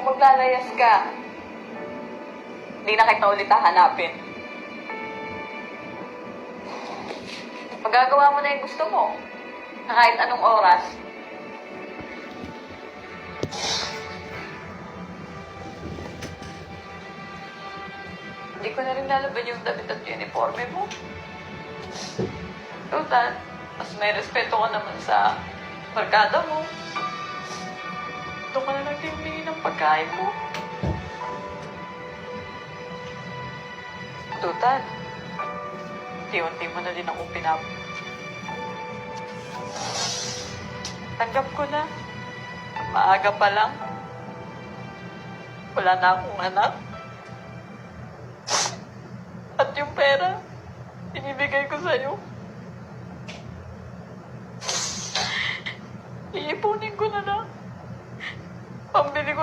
kung maglalayas ka, hindi na kita ulit hahanapin. Magagawa mo na yung gusto mo. Na kahit anong oras. Hindi ko na rin lalaban yung damit at uniforme mo. Total, mas may respeto ka naman sa barkada mo. Doon ka na lang din humingi ng pagkain mo. Total, unti-unti mo na din akong Tanggap ko na. Maaga pa lang. Wala na akong anak. At yung pera, binibigay ko sa'yo. Iipunin ko na lang. Pambili ko na